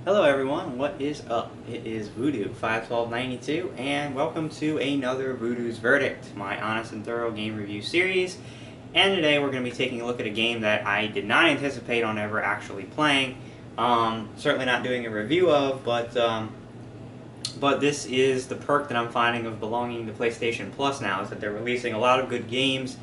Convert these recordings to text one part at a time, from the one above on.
Hello everyone, what is up? It is Voodoo 51292 and welcome to another Voodoo's Verdict, my honest and thorough game review series. And today we're going to be taking a look at a game that I did not anticipate on ever actually playing. Certainly not doing a review of, but this is the perk that I'm finding of belonging to PlayStation Plus now, is that they're releasing a lot of good games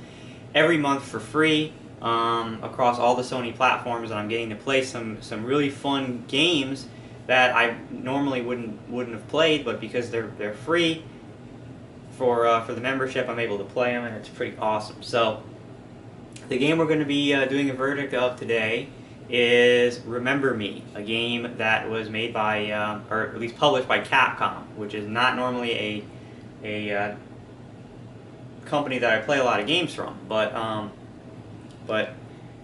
every month for free. Across all the Sony platforms, and I'm getting to play some really fun games that I normally wouldn't have played, but because they're free for the membership, I'm able to play them, and it's pretty awesome. So the game we're going to be doing a verdict of today is Remember Me, a game that was made by, or at least published by Capcom, which is not normally a company that I play a lot of games from, but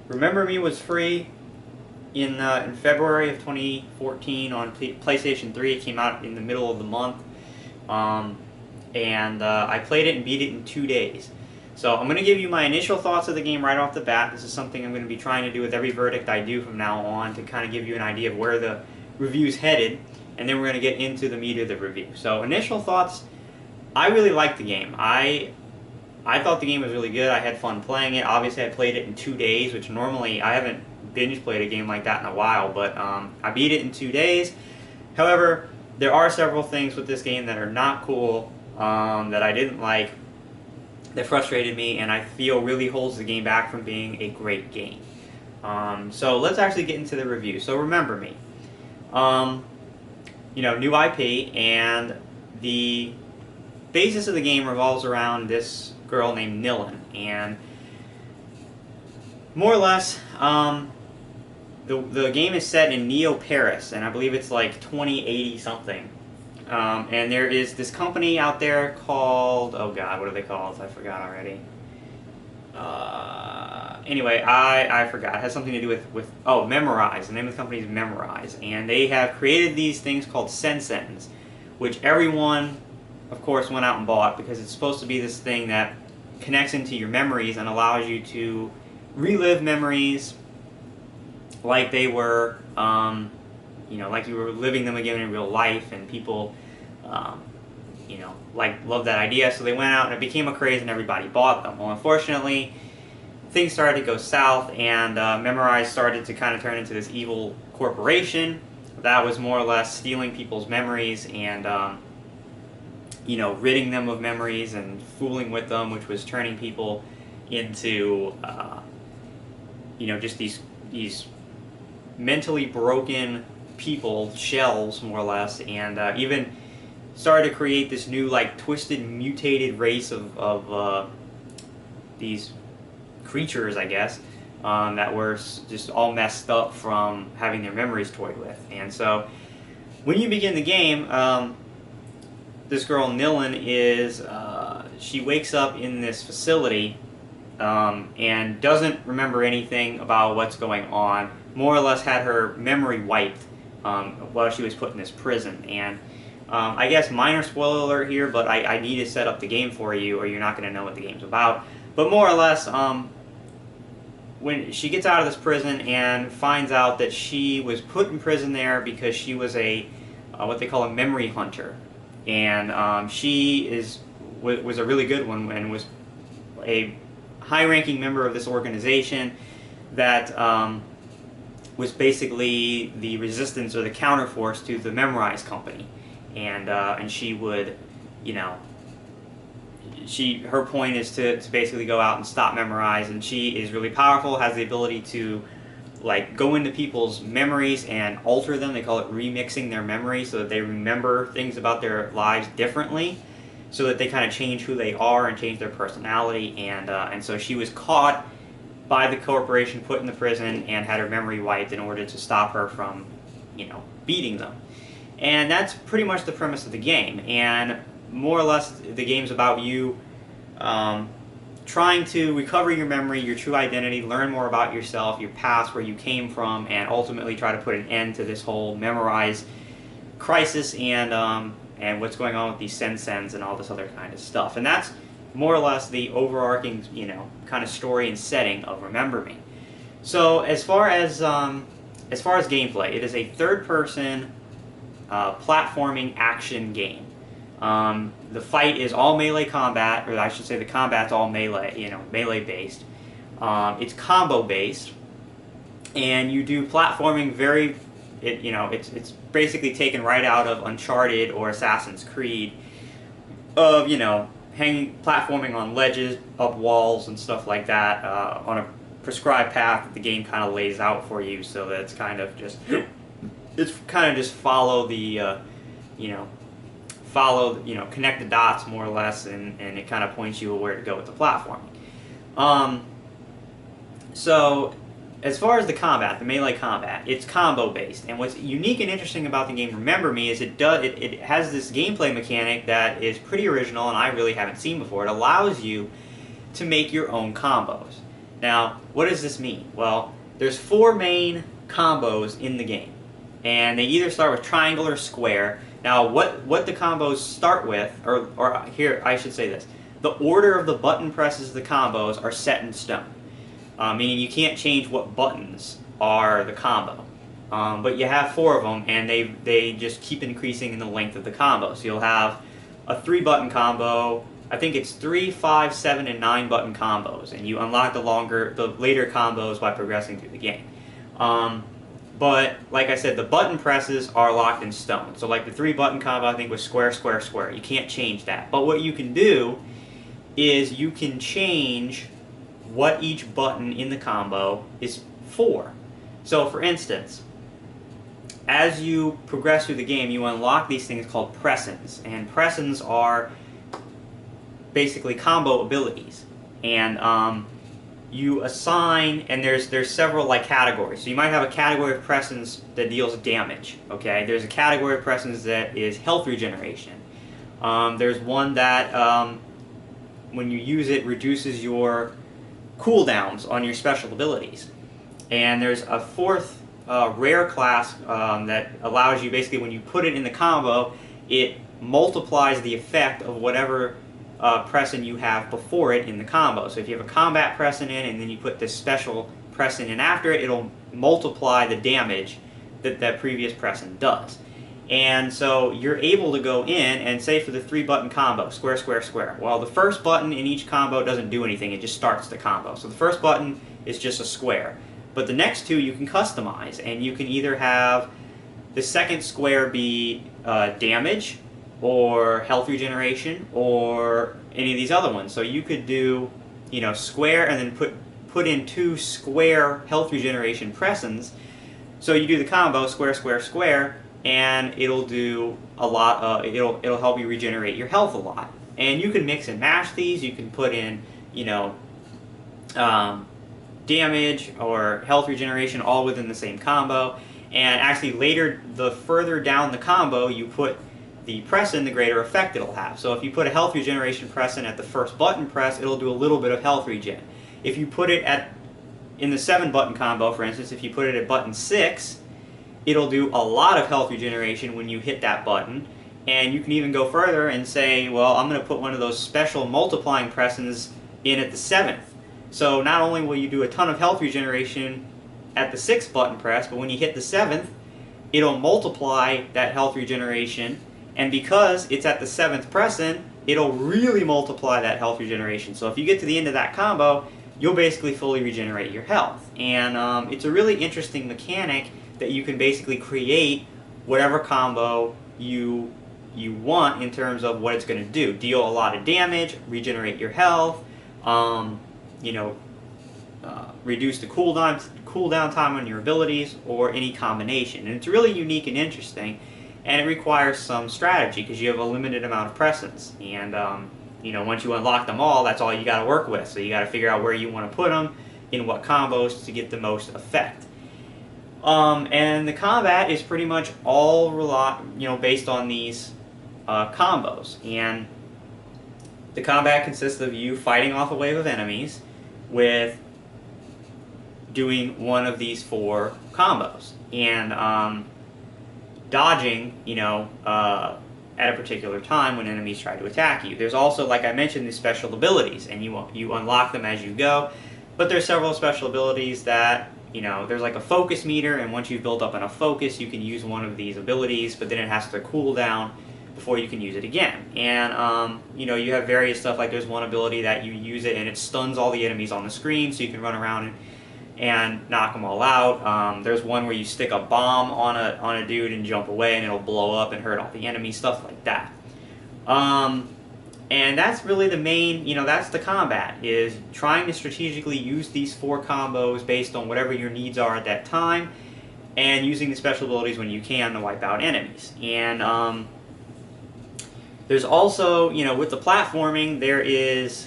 Remember Me was free in February of 2014 on PlayStation 3. It came out in the middle of the month, and I played it and beat it in 2 days. So I'm going to give you my initial thoughts of the game right off the bat. This is something I'm going to be trying to do with every verdict I do from now on, to kind of give you an idea of where the review's headed, and then we're going to get into the meat of the review. So initial thoughts, I really liked the game. I thought the game was really good. I had fun playing it. Obviously, I played it in 2 days, which normally I haven't binge played a game like that in a while, but I beat it in 2 days. However, there are several things with this game that are not cool, that I didn't like, that frustrated me, and I feel really holds the game back from being a great game. So let's actually get into the review. So Remember Me. New IP, and the basis of the game revolves around this girl named Nilin, and more or less, the game is set in Neo Paris, and I believe it's like 2080 something. And there is this company out there called, oh god, what are they called? I forgot already. Anyway, I forgot. It has something to do with Memorize. The name of the company is Memorize, and they have created these things called Sensens, which everyone, of course, went out and bought, because it's supposed to be this thing that connects into your memories and allows you to relive memories like they were, like you were living them again in real life, and people, loved that idea, so they went out and it became a craze and everybody bought them. Well, unfortunately, things started to go south, and Memorize started to kind of turn into this evil corporation that was more or less stealing people's memories and ridding them of memories and fooling with them, which was turning people into, just these mentally broken people, shells, more or less, and even started to create this new, twisted, mutated race of these creatures, I guess, that were just all messed up from having their memories toyed with. And so, when you begin the game, this girl Nilin is, she wakes up in this facility and doesn't remember anything about what's going on. More or less had her memory wiped while she was put in this prison. And I guess minor spoiler alert here, but I need to set up the game for you or you're not going to know what the game's about. But more or less, when she gets out of this prison and finds out that she was put in prison there because she was what they call a memory hunter. And she was a really good one, and was a high-ranking member of this organization that was basically the resistance or the counterforce to the Memorize company. And she would, her point is to basically go out and stop Memorize, and she is really powerful, has the ability to go into people's memories and alter them. They call it remixing their memories, so that they remember things about their lives differently, so that they kind of change who they are and change their personality. And so she was caught by the corporation, put in the prison, and had her memory wiped in order to stop her from, beating them. And that's pretty much the premise of the game. And more or less, the game's about you trying to recover your memory, your true identity, learn more about yourself, your past, where you came from, and ultimately try to put an end to this whole Memorize crisis and what's going on with these Sensens and all this other kind of stuff. And that's more or less the overarching, kind of story and setting of Remember Me. So as far as as far as gameplay, it is a third-person platforming action game. The fight is all melee combat, or I should say the combat's all melee, melee based. It's combo based, and you do platforming it's basically taken right out of Uncharted or Assassin's Creed, of platforming on ledges, up walls, and stuff like that, on a prescribed path that the game kind of lays out for you, so that it's kind of just follow the connect the dots more or less, and it kind of points you where to go with the platforming. So as far as the combat, the melee combat, it's combo based, and what's unique and interesting about the game Remember Me is it has this gameplay mechanic that is pretty original and I really haven't seen before. It allows you to make your own combos. Now, what does this mean? Well, there's 4 main combos in the game, and they either start with triangle or square. Now, what the combos start with, or here, I should say this, the order of the button presses of the combos are set in stone. Meaning you can't change what buttons are the combo. But you have 4 of them, and they just keep increasing in the length of the combo. So you'll have a 3-button combo. I think it's 3, 5, 7, and 9-button combos, and you unlock the later combos by progressing through the game. But like I said, the button presses are locked in stone. So like the 3-button combo, I think was square, square, square. You can't change that. But what you can do is you can change what each button in the combo is for. So for instance, as you progress through the game, you unlock these things called pressins, and pressins are basically combo abilities, and you assign, and there's several like categories. So you might have a category of pressins that deals damage. Okay, there's a category of pressins that is health regeneration. There's one that when you use it reduces your cooldowns on your special abilities, and there's a 4th rare class that allows you, basically when you put it in the combo, it multiplies the effect of whatever pressin you have before it in the combo. So if you have a combat pressin in and then you put this special pressin in after it, it'll multiply the damage that that previous pressin does. And so you're able to go in and say for the 3-button combo, square, square, square. Well, the first button in each combo doesn't do anything, it just starts the combo. So the first button is just a square. But the next 2 you can customize, and you can either have the second square be damage, or health regeneration, or any of these other ones. So you could do, square and then put in 2 square health regeneration pressins. So you do the combo, square, square, square, and it'll do a lot. It'll help you regenerate your health a lot. And you can mix and match these. You can put in, damage or health regeneration all within the same combo. And actually later, the further down the combo you put the pressin, the greater effect it'll have. So if you put a health regeneration pressin at the first button press, it'll do a little bit of health regen. If you put it in the 7-button combo, for instance, if you put it at button 6, it'll do a lot of health regeneration when you hit that button. And you can even go further and say, well, I'm going to put one of those special multiplying pressins in at the 7th. So not only will you do a ton of health regeneration at the 6th button press, but when you hit the 7th, it'll multiply that health regeneration, and because it's at the 7th pressin, it'll really multiply that health regeneration. So if you get to the end of that combo, you'll basically fully regenerate your health. And it's a really interesting mechanic that you can basically create whatever combo you want in terms of what it's going to do. Deal a lot of damage, regenerate your health, reduce the cooldown time on your abilities, or any combination. And it's really unique and interesting, and it requires some strategy because you have a limited amount of pressins. And once you unlock them all, that's all you got to work with. So you got to figure out where you want to put them, in what combos to get the most effect. And the combat is pretty much all based on these combos. And the combat consists of you fighting off a wave of enemies with doing one of these 4 combos, and dodging, at a particular time when enemies try to attack you. There's also, like I mentioned, these special abilities, and you unlock them as you go. But there's several special abilities that there's like a focus meter, and once you've built up enough focus, you can use one of these abilities, but then it has to cool down before you can use it again. And, you have various stuff, like there's one ability that you use it and it stuns all the enemies on the screen, so you can run around and knock them all out. There's one where you stick a bomb on a dude and jump away, and it'll blow up and hurt all the enemies, stuff like that. And that's really the main, that's the combat, is trying to strategically use these 4 combos based on whatever your needs are at that time, and using the special abilities when you can to wipe out enemies. And there's also, with the platforming, there is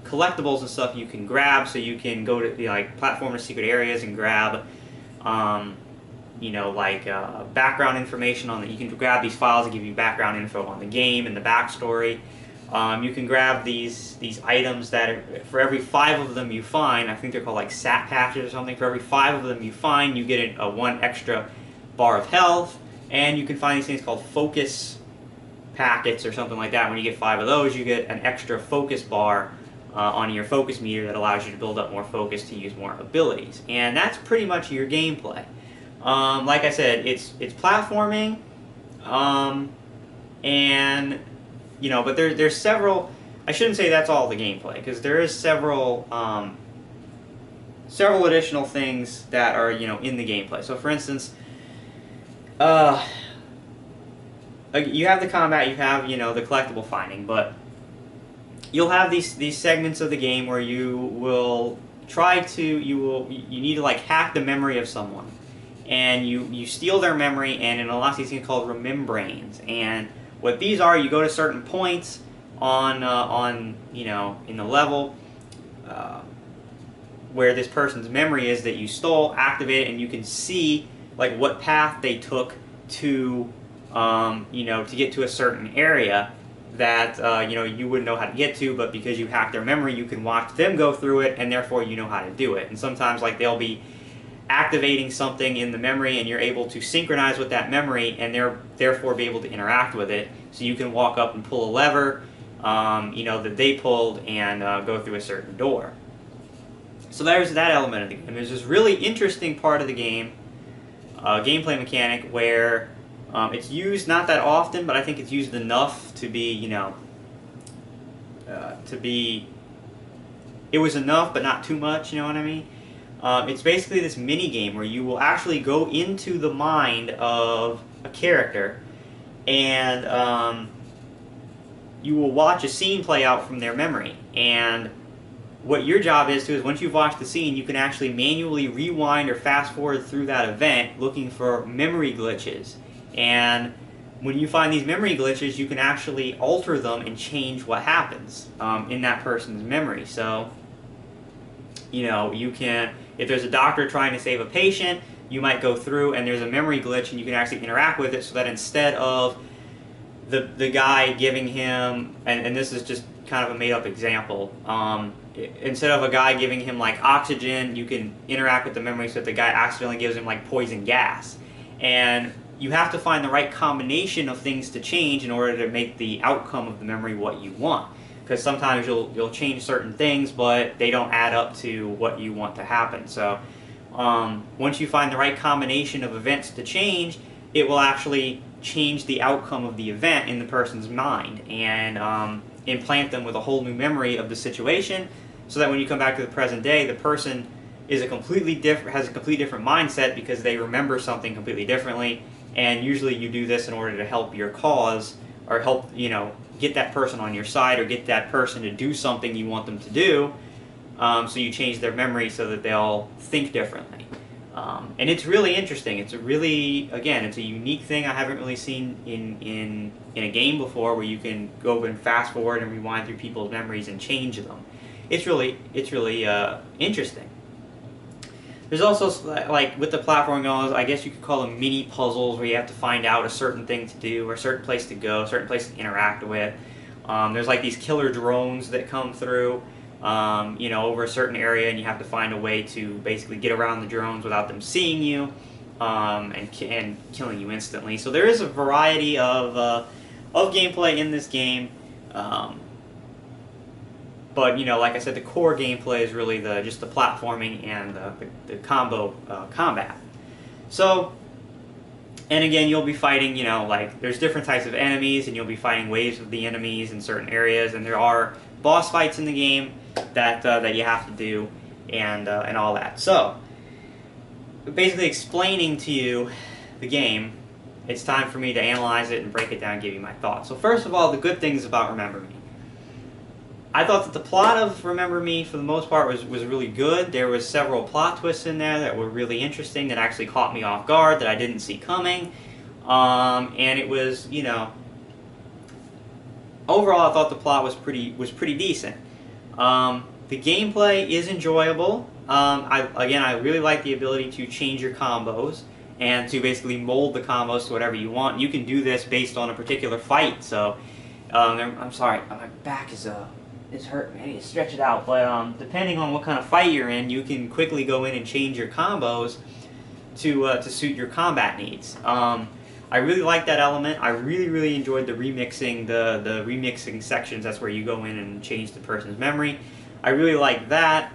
collectibles and stuff you can grab, so you can go to platform to secret areas and grab background information on you can grab these files that give you background info on the game and the backstory. You can grab these items that for every 5 of them you find, I think they're called like sat patches or something, for every 5 of them you find, you get a 1 extra bar of health, and you can find these things called focus packets or something like that. When you get 5 of those, you get an extra focus bar on your focus meter that allows you to build up more focus to use more abilities. And that's pretty much your gameplay. Like I said, it's platforming, and but there's several. I shouldn't say that's all the gameplay, because there is several additional things that are in the gameplay. So for instance, you have the combat, you have the collectible finding, but you'll have these segments of the game where you will you need to hack the memory of someone, and you steal their memory, and it unlocks these things called remembrains. And what these are, you go to certain points on in the level where this person's memory is that you stole, activate it, and you can see what path they took to to get to a certain area that you wouldn't know how to get to, but because you hacked their memory, you can watch them go through it, and therefore you know how to do it. And sometimes they'll be activating something in the memory, and you're able to synchronize with that memory, and therefore be able to interact with it. So you can walk up and pull a lever, that they pulled, and go through a certain door. So there's that element of the game. There's this really interesting part of the game, gameplay mechanic, where it's used not that often, but I think it's used enough to be, it was enough, but not too much, you know what I mean? It's basically this mini game where you will actually go into the mind of a character, and you will watch a scene play out from their memory. And what your job is once you've watched the scene, you can actually manually rewind or fast forward through that event looking for memory glitches. And when you find these memory glitches, you can actually alter them and change what happens in that person's memory. So, you can, if there's a doctor trying to save a patient, you might go through and there's a memory glitch, and you can actually interact with it, so that instead of the guy giving him, and this is just kind of a made-up example, instead of a guy giving him oxygen, you can interact with the memory so that the guy accidentally gives him poison gas. And you have to find the right combination of things to change in order to make the outcome of the memory what you want. Because sometimes you'll change certain things, but they don't add up to what you want to happen. So once you find the right combination of events to change, it will actually change the outcome of the event in the person's mind, and implant them with a whole new memory of the situation, so that when you come back to the present day, the person is has a completely different mindset, because they remember something completely differently. And usually you do this in order to help your cause, or help, get that person on your side, or get that person to do something you want them to do. So you change their memory so that they'll think differently. And it's really interesting. It's it's a unique thing I haven't really seen in a game before, where you can go and fast forward and rewind through people's memories and change them. It's really interesting. There's also, with the platforming, I guess you could call them mini puzzles, where you have to find out a certain thing to do, or a certain place to go, a certain place to interact with. There's these killer drones that come through, over a certain area, and you have to find a way to basically get around the drones without them seeing you, and killing you instantly. So there is a variety of gameplay in this game. But you know, like I said, the core gameplay is really just the platforming and the combo combat. So, and again, you'll be fighting, you know, like there's different types of enemies, and you'll be fighting waves of the enemies in certain areas, and there are boss fights in the game that you have to do, and all that. So, basically explaining to you the game, it's time for me to analyze it and break it down and give you my thoughts. So first of all, the good things about Remember Me. I thought that the plot of Remember Me, for the most part, was really good. There was several plot twists in there that were really interesting, that actually caught me off guard, that I didn't see coming. And it was, you know, overall I thought the plot was pretty decent. The gameplay is enjoyable. I really like the ability to change your combos and to basically mold the combos to whatever you want. You can do this based on a particular fight. So, I'm sorry, my back is hurting. I need to stretch it out. But depending on what kind of fight you're in, you can quickly go in and change your combos to suit your combat needs. I really like that element. I really enjoyed the remixing, the remixing sections. That's where you go in and change the person's memory. I really like that.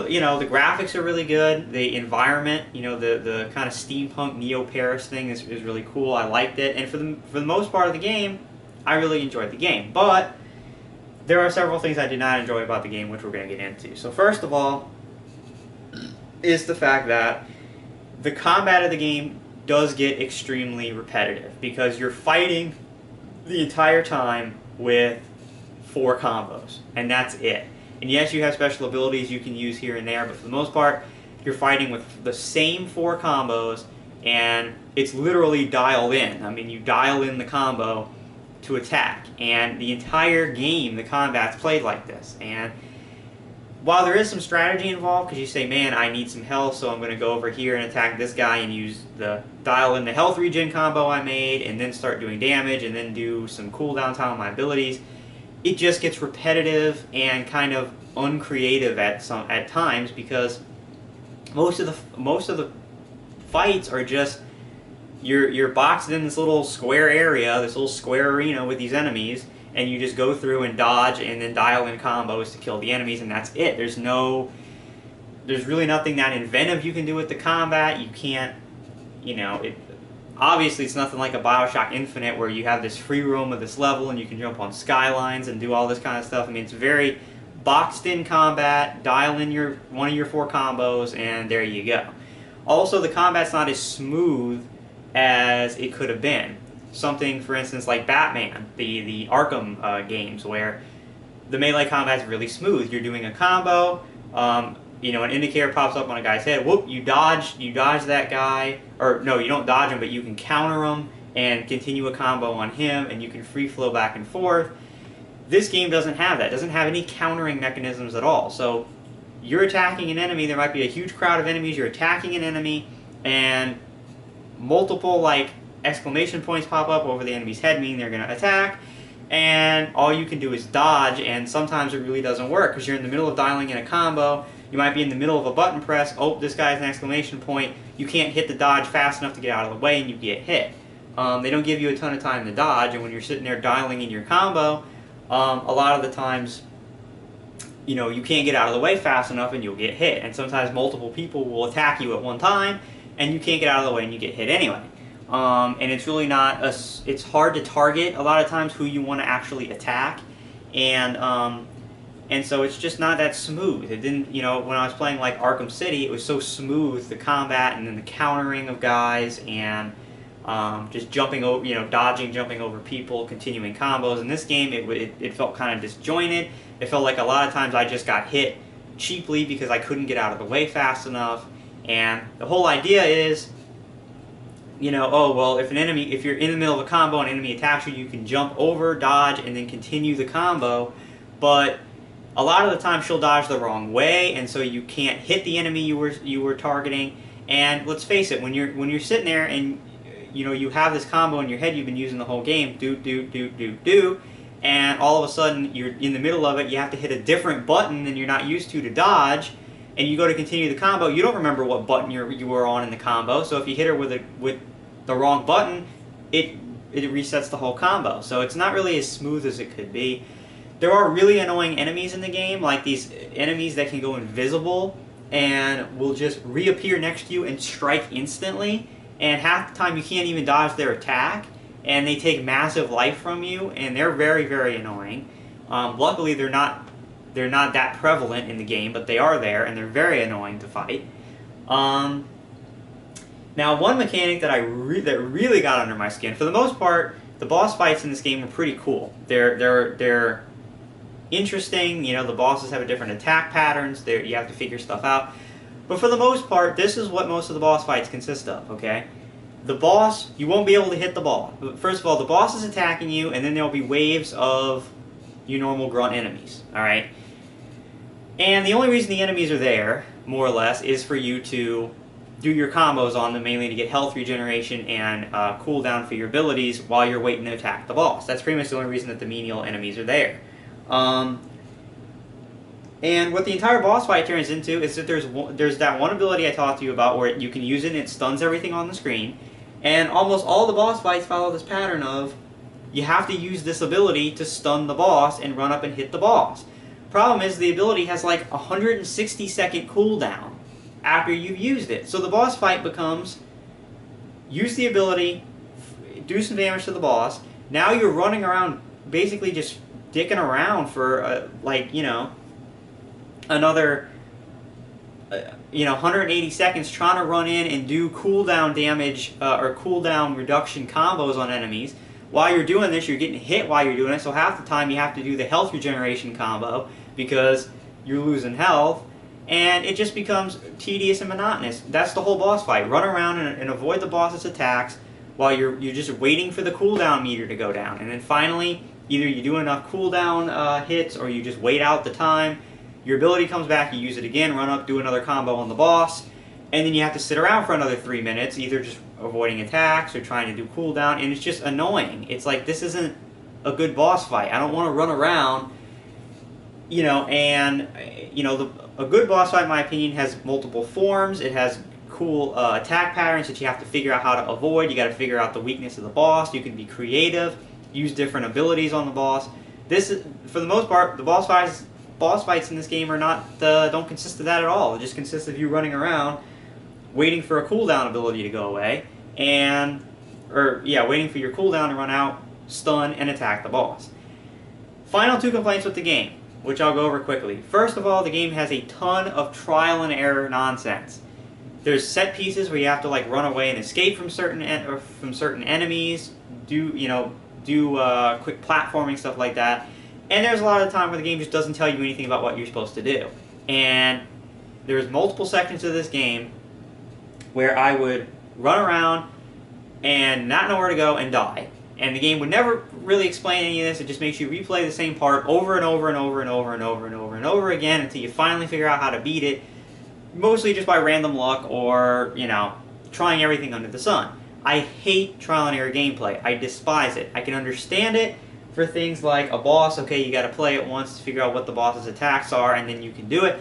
You know, the graphics are really good. The environment, you know, the kind of steampunk Neo-Paris thing is really cool. I liked it, and for the most part of the game, I really enjoyed the game. But there are several things I did not enjoy about the game, which we're going to get into. So first of all, is the fact that the combat of the game does get extremely repetitive, because you're fighting the entire time with 4 combos, and that's it. And yes, you have special abilities you can use here and there, but for the most part, you're fighting with the same 4 combos, and it's literally dialed in. I mean, you dial in the combo to attack, and the entire game, the combat's played like this. And while there is some strategy involved, because you say, man, I need some health, so I'm going to go over here and attack this guy and use dial in the health regen combo I made, and then start doing damage, and then do some cooldown time on my abilities. It just gets repetitive and kind of uncreative at times, because most of the fights are just you're boxed in this little square area, this little square arena with these enemies, and you just go through and dodge and then dial in combos to kill the enemies, and that's it. There's really nothing that inventive you can do with the combat. You can't, you know, obviously, it's nothing like a Bioshock Infinite where you have this free roam of this level and you can jump on skylines and do all this kind of stuff. I mean, it's very boxed-in combat, dial in one of your 4 combos, and there you go. Also, the combat's not as smooth as it could have been. Something, for instance, like Batman, the Arkham games, where the melee combat's really smooth. You're doing a combo, you know, an indicator pops up on a guy's head. Whoop! You dodge that guy, or no, you don't dodge him, but you can counter him and continue a combo on him, and you can free flow back and forth. This game doesn't have that. It doesn't have any countering mechanisms at all. So you're attacking an enemy. There might be a huge crowd of enemies. You're attacking an enemy, and multiple like exclamation points pop up over the enemy's head, meaning they're going to attack. And all you can do is dodge, and sometimes it really doesn't work because you're in the middle of dialing in a combo. You might be in the middle of a button press. Oh, this guy's an exclamation point. You can't hit the dodge fast enough to get out of the way, and you get hit. They don't give you a ton of time to dodge, and when you're sitting there dialing in your combo, a lot of the times, you know, you can't get out of the way fast enough, and you'll get hit. And sometimes multiple people will attack you at one time, and you can't get out of the way, and you get hit anyway. And it's really not it's hard to target a lot of times who you want to actually attack, and so it's just not that smooth. It didn't, you know, when I was playing like Arkham City, it was so smooth, the combat and then the countering of guys, and just jumping over, you know, dodging, jumping over people, continuing combos. In this game, it felt kind of disjointed. It felt like a lot of times I just got hit cheaply because I couldn't get out of the way fast enough. And the whole idea is, you know, oh, well, if you're in the middle of a combo and an enemy attacks you, you can jump over, dodge, and then continue the combo. But a lot of the time she'll dodge the wrong way, and so you can't hit the enemy you were targeting. And let's face it, when you're sitting there and you know you have this combo in your head you've been using the whole game, do, and all of a sudden you're in the middle of it, you have to hit a different button than you're not used to dodge, and you go to continue the combo, you don't remember what button you were on in the combo, so if you hit her with the wrong button, it resets the whole combo. So it's not really as smooth as it could be. there are really annoying enemies in the game, like these enemies that can go invisible and will just reappear next to you and strike instantly, and half the time you can't even dodge their attack, and they take massive life from you, and they're very, very annoying. Luckily, they're not that prevalent in the game, but they are there, and they're very annoying to fight. Now, one mechanic that that really got under my skin, for the most part, the boss fights in this game are pretty cool. They're interesting. You know, the bosses have a different attack patterns. You have to figure stuff out. But for the most part, this is what most of the boss fights consist of, okay? The boss, you won't be able to hit the ball. First of all, the boss is attacking you, and then there will be waves of your normal grunt enemies, alright? And the only reason the enemies are there, more or less, is for you to do your combos on them, mainly to get health regeneration and cooldown for your abilities while you're waiting to attack the boss. That's pretty much the only reason that the menial enemies are there. And what the entire boss fight turns into is that there's that one ability I talked to you about where you can use it and it stuns everything on the screen. And almost all the boss fights follow this pattern of you have to use this ability to stun the boss and run up and hit the boss. Problem is the ability has like a 160-second cooldown after you've used it. So the boss fight becomes use the ability, do some damage to the boss. Now you're running around basically just dicking around for like, you know, another 180 seconds trying to run in and do cooldown damage or cooldown reduction combos on enemies. While you're doing this, you're getting hit while you're doing it, so half the time you have to do the health regeneration combo because you're losing health, and it just becomes tedious and monotonous. That's the whole boss fight. Run around and avoid the boss's attacks while you're just waiting for the cooldown meter to go down. And then finally, either you do enough cooldown hits or you just wait out the time. Your ability comes back, you use it again, run up, do another combo on the boss, and then you have to sit around for another 3 minutes, either just avoiding attacks or trying to do cooldown, and it's just annoying. It's like, this isn't a good boss fight. I don't want to run around, you know, and, you know, a good boss fight, in my opinion, has multiple forms. It has cool attack patterns that you have to figure out how to avoid. You got to figure out the weakness of the boss. You can be creative, use different abilities on the boss. This is, for the most part, the boss fights in this game are not don't consist of that at all. It just consists of you running around, waiting for a cooldown ability to go away, waiting for your cooldown to run out, stun, and attack the boss. Final two complaints with the game, which I'll go over quickly. First of all, the game has a ton of trial and error nonsense. There's set pieces where you have to like run away and escape from certain enemies, do quick platforming, stuff like that. And there's a lot of time where the game just doesn't tell you anything about what you're supposed to do. And there's multiple sections of this game where I would run around and not know where to go and die. And the game would never really explain any of this. It just makes you replay the same part over and over and over and over and over and over and over again until you finally figure out how to beat it, mostly just by random luck or, you know, trying everything under the sun. I hate trial and error gameplay. I despise it. I can understand it for things like a boss. Okay, you got to play it once to figure out what the boss's attacks are, and then you can do it.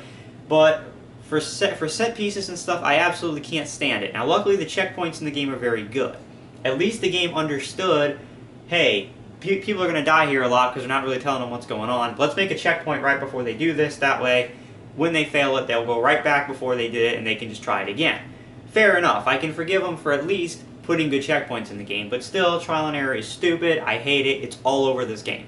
But for set pieces and stuff, I absolutely can't stand it. Now, luckily, the checkpoints in the game are very good. At least the game understood, hey, people are going to die here a lot because they're not really telling them what's going on. Let's make a checkpoint right before they do this. That way, when they fail it, they'll go right back before they did it, and they can just try it again. Fair enough. I can forgive them for at least putting good checkpoints in the game, but still, trial and error is stupid. I hate it. It's all over this game.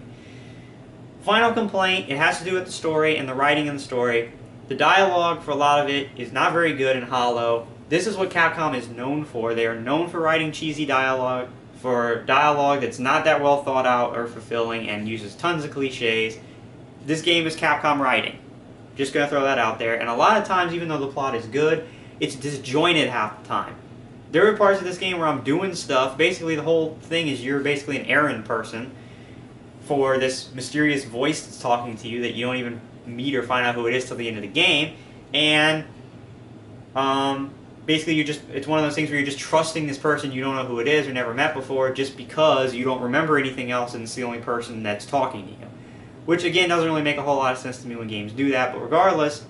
Final complaint, it has to do with the story and the writing in the story. The dialogue for a lot of it is not very good and hollow. This is what Capcom is known for. They are known for writing cheesy dialogue, for dialogue that's not that well thought out or fulfilling and uses tons of cliches. This game is Capcom writing. Just gonna throw that out there. And a lot of times, even though the plot is good, it's disjointed half the time. There are parts of this game where I'm doing stuff. Basically, the whole thing is you're basically an errand person for this mysterious voice that's talking to you that you don't even meet or find out who it is till the end of the game. And basically, it's one of those things where you're just trusting this person you don't know who it is or never met before just because you don't remember anything else and it's the only person that's talking to you. Which, again, doesn't really make a whole lot of sense to me when games do that. But regardless,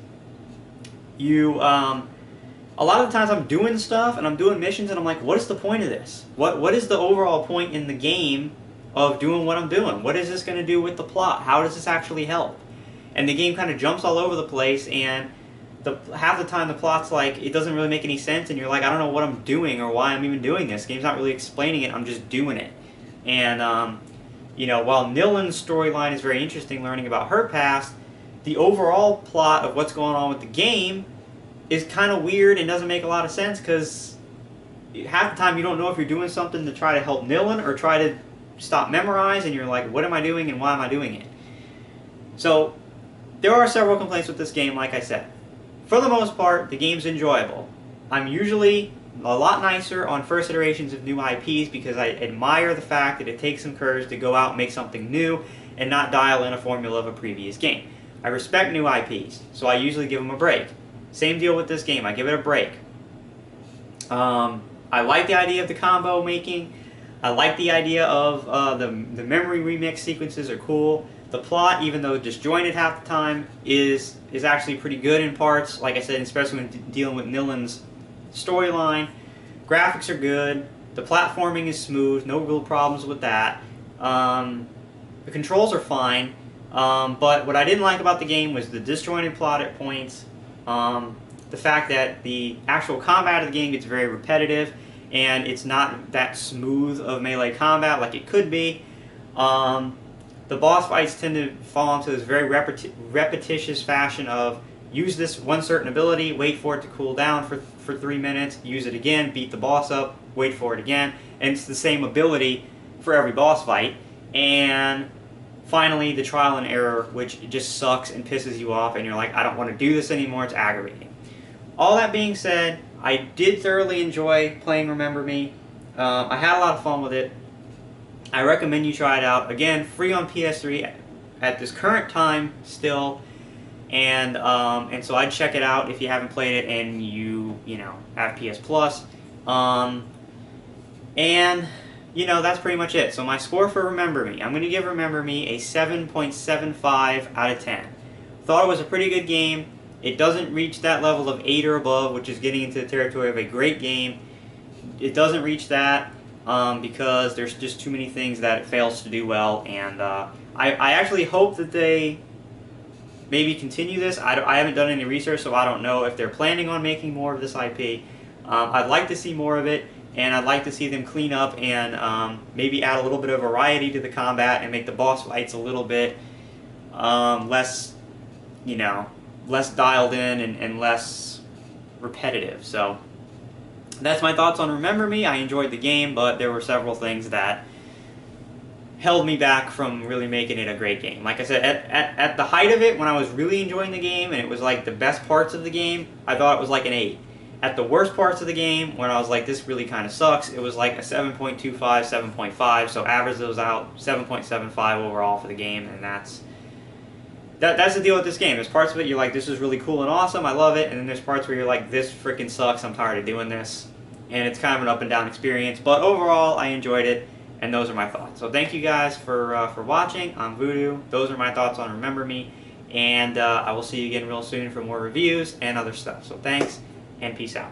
a lot of the times I'm doing stuff and I'm doing missions and I'm like, what is the point of this? What is the overall point in the game of doing what I'm doing. What is this going to do with the plot? How does this actually help? And the game kind of jumps all over the place, and half the time the plot's like, it doesn't really make any sense, and you're like, I don't know what I'm doing or why I'm even doing this. The game's not really explaining it, I'm just doing it. And, you know, while Nillen's storyline is very interesting, learning about her past, the overall plot of what's going on with the game is kind of weird and doesn't make a lot of sense, because half the time you don't know if you're doing something to try to help Nillen or try to stop Memorize, and you're like, what am I doing and why am I doing it? So, there are several complaints with this game, like I said. For the most part, the game's enjoyable. I'm usually a lot nicer on first iterations of new IPs because I admire the fact that it takes some courage to go out and make something new and not dial in a formula of a previous game. I respect new IPs, so I usually give them a break. Same deal with this game, I give it a break. I like the idea of the combo making. I like the idea of the memory remix sequences are cool. The plot, even though disjointed half the time, is actually pretty good in parts. Like I said, especially when dealing with Nillen's storyline. Graphics are good. The platforming is smooth. No real problems with that. The controls are fine. But what I didn't like about the game was the disjointed plot at points. The fact that the actual combat of the game gets very repetitive, and it's not that smooth of melee combat like it could be. The boss fights tend to fall into this very repetitious fashion of use this one certain ability, wait for it to cool down for 3 minutes, use it again, beat the boss up, wait for it again, and it's the same ability for every boss fight. And finally, the trial and error, which just sucks and pisses you off, and you're like, I don't want to do this anymore, it's aggravating. All that being said, I did thoroughly enjoy playing Remember Me. I had a lot of fun with it. I recommend you try it out. Again, free on PS3 at this current time still, and so I'd check it out if you haven't played it and you know have PS Plus. And you know, that's pretty much it. So my score for Remember Me, I'm going to give Remember Me a 7.75 out of 10. Thought it was a pretty good game. It doesn't reach that level of 8 or above, which is getting into the territory of a great game. It doesn't reach that. Because there's just too many things that it fails to do well, and I actually hope that they maybe continue this. I haven't done any research, so I don't know if they're planning on making more of this IP. I'd like to see more of it, and I'd like to see them clean up and maybe add a little bit of variety to the combat and make the boss fights a little bit less, you know, less dialed in and less repetitive. So that's my thoughts on Remember Me. I enjoyed the game, but there were several things that held me back from really making it a great game. Like I said, at the height of it, when I was really enjoying the game and it was like the best parts of the game, I thought it was like an 8. At the worst parts of the game, when I was like, this really kind of sucks, it was like a 7.25, 7.5, so average those out, 7.75 overall for the game, and that's the deal with this game. There's parts of it you're like, this is really cool and awesome, I love it, and then there's parts where you're like, this freaking sucks, I'm tired of doing this. And it's kind of an up and down experience, but overall I enjoyed it, and those are my thoughts. So thank you guys for watching. I'm Voodoo. Those are my thoughts on Remember Me, and I will see you again real soon for more reviews and other stuff. So thanks, and peace out.